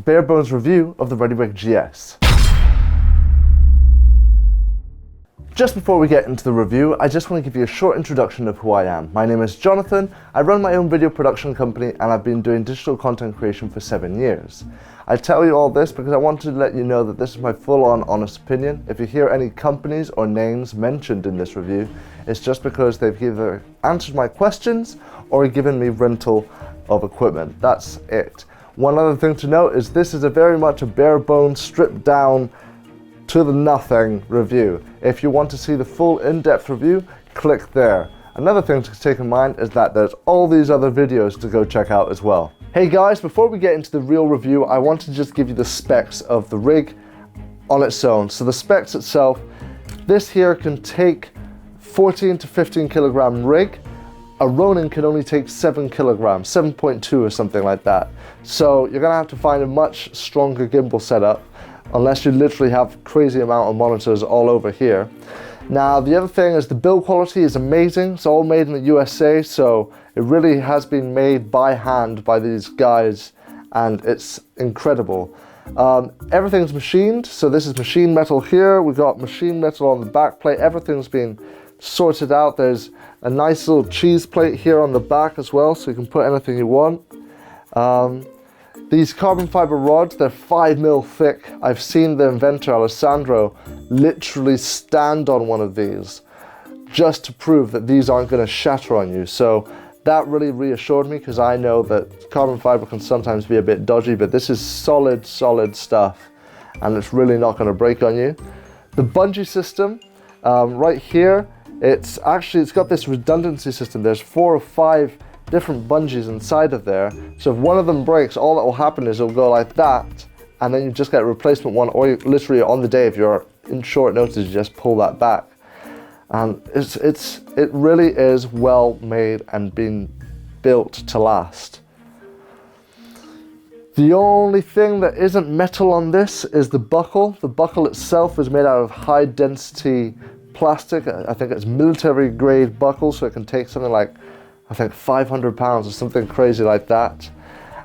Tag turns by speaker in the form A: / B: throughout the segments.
A: bare bones review of the ReadyRig GS. Just before we get into the review, I just want to give you a short introduction of who I am. My name is Jonathan, I run my own video production company and I've been doing digital content creation for 7 years. I tell you all this because I wanted to let you know that this is my full-on honest opinion. If you hear any companies or names mentioned in this review, it's just because they've either answered my questions or given me rental of equipment. That's it. One other thing to note is this is very much a bare bones, stripped down, to the nothing review. If you want to see the full in-depth review, click there. Another thing to take in mind is that there's all these other videos to go check out as well. Hey guys, before we get into the real review, I want to just give you the specs of the rig on its own. So the specs itself, this here can take 14 to 15 kilogram rig. A Ronin can only take 7 kilograms, 7.2 or something like that. So you're gonna have to find a much stronger gimbal setup unless you literally have crazy amount of monitors all over here. Now the other thing is the build quality is amazing. It's all made in the USA, so it really has been made by hand by these guys and it's incredible. Everything's machined, so this is machine metal here, we've got machine metal on the back plate, everything's been sorted out. There's a nice little cheese plate here on the back as well, so you can put anything you want. These carbon fiber rods, they're 5mm thick. I've seen the inventor, Alessandro, literally stand on one of these just to prove that these aren't going to shatter on you. So that really reassured me because I know that carbon fiber can sometimes be a bit dodgy, but this is solid stuff and it's really not going to break on you. The bungee system, right here, it's got this redundancy system. There's 4 or 5 different bungees inside of there, so if one of them breaks, all that will happen is it'll go like that and then you just get a replacement one, or you literally on the day, if you're in short notice, you just pull that back. And it really is well made and been built to last. The only thing that isn't metal on this is the buckle. The buckle itself is made out of high density plastic. I think it's military grade buckle, so it can take something like, I think 500 pounds or something crazy like that.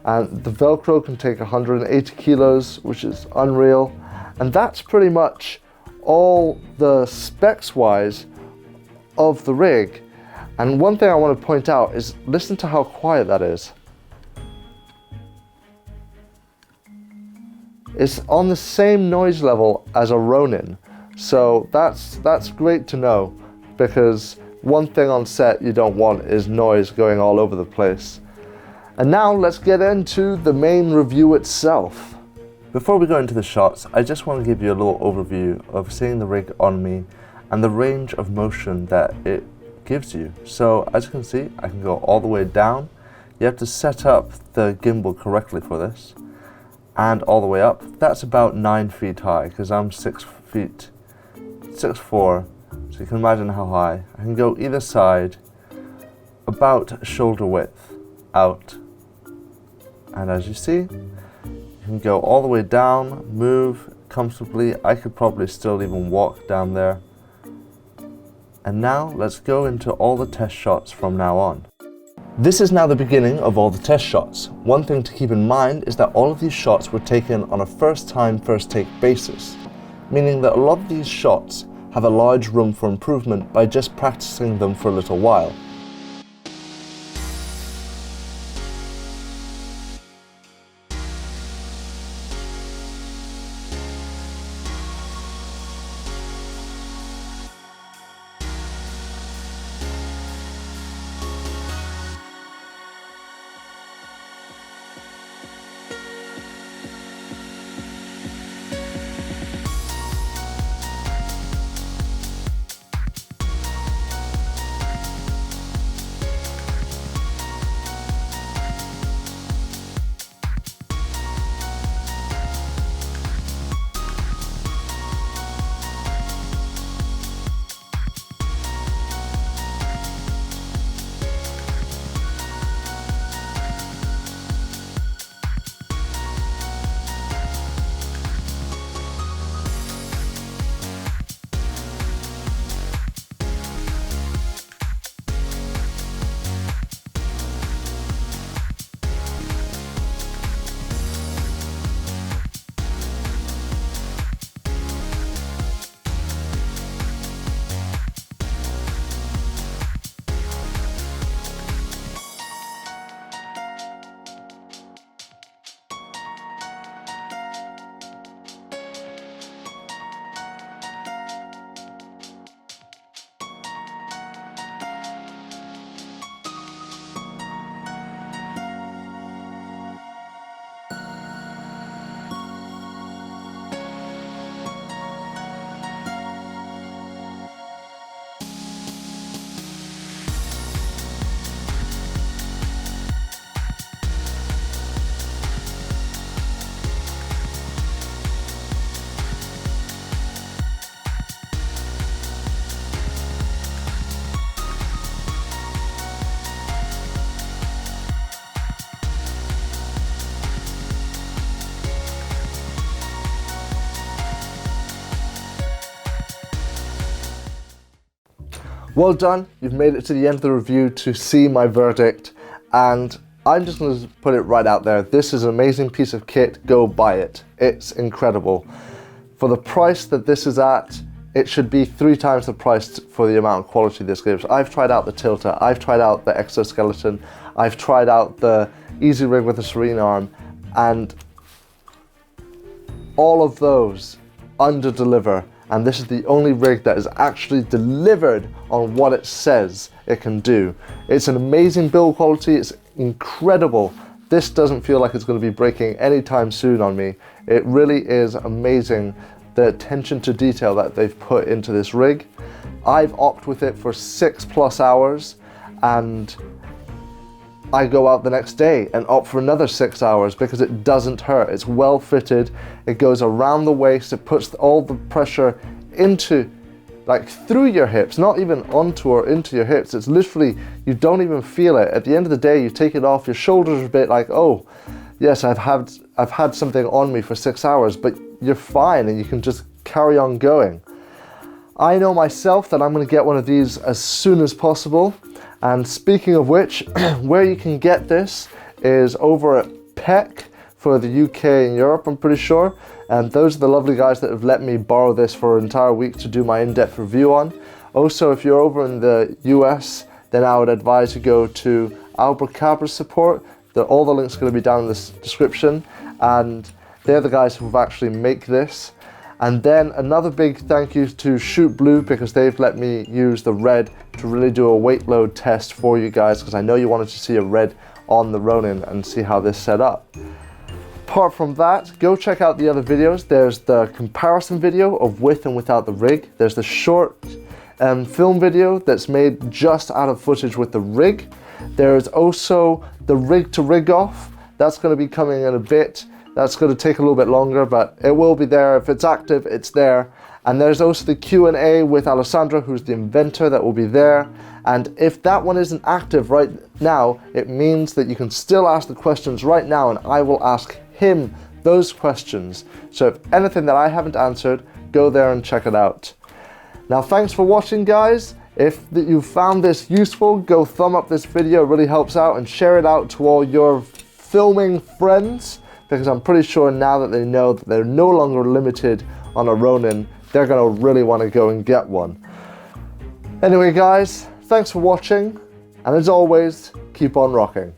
A: And the Velcro can take 180 kilos, which is unreal. And that's pretty much all the specs wise of the rig. And one thing I want to point out is listen to how quiet that is. It's on the same noise level as a Ronin. So that's great to know, because one thing on set you don't want is noise going all over the place. And now let's get into the main review itself. Before we go into the shots, I just want to give you a little overview of seeing the rig on me and the range of motion that it gives you. So as you can see, I can go all the way down. You have to set up the gimbal correctly for this. And all the way up. That's about 9 feet high because I'm 6'4". So you can imagine how high. I can go either side about shoulder width out. And as you see, you can go all the way down, move comfortably. I could probably still even walk down there. And now let's go into all the test shots from now on. This is now the beginning of all the test shots. One thing to keep in mind is that all of these shots were taken on a first time, first take basis, meaning that a lot of these shots have a large room for improvement by just practicing them for a little while. Well done, you've made it to the end of the review to see my verdict, and I'm just going to put it right out there. This is an amazing piece of kit, go buy it. It's incredible. For the price that this is at, it should be 3 times the price for the amount of quality this gives. I've tried out the tilter, I've tried out the exoskeleton, I've tried out the Easy Rig with the Serene arm, and all of those under-deliver, and this is the only rig that is actually delivered on what it says it can do. It's an amazing build quality, it's incredible. This doesn't feel like it's going to be breaking anytime soon on me. It really is amazing, the attention to detail that they've put into this rig. I've opted with it for 6+ hours, and I go out the next day and opt for another 6 hours because it doesn't hurt. It's well fitted, it goes around the waist, it puts all the pressure into, like through your hips, not even onto or into your hips. It's literally, you don't even feel it. At the end of the day, you take it off, your shoulders are a bit like, oh, yes, I've had something on me for 6 hours, but you're fine and you can just carry on going. I know myself that I'm going to get one of these as soon as possible. And speaking of which, where you can get this is over at PEC for the UK and Europe, I'm pretty sure. And those are the lovely guys that have let me borrow this for an entire week to do my in-depth review on. Also, if you're over in the US, then I would advise you go to Abracabra support. All the links are going to be down in the description, and they're the guys who actually make this. And then another big thank you to Shoot Blue, because they've let me use the red to really do a weight load test for you guys, because I know you wanted to see a red on the Ronin and see how this set up. Apart from that, go check out the other videos. There's the comparison video of with and without the rig. There's the short film video that's made just out of footage with the rig. There's also the rig to rig off. That's going to be coming in a bit. That's going to take a little bit longer, but it will be there. If it's active, it's there. And there's also the Q&A with Alessandro, who's the inventor, that will be there. And if that one isn't active right now, it means that you can still ask the questions right now, and I will ask him those questions. So if anything that I haven't answered, go there and check it out. Now, thanks for watching, guys. If you found this useful, go thumb up this video, it really helps out, and share it out to all your filming friends, because I'm pretty sure now that they know that they're no longer limited on a Ronin, they're gonna really wanna go and get one. Anyway, guys, thanks for watching, and as always, keep on rocking.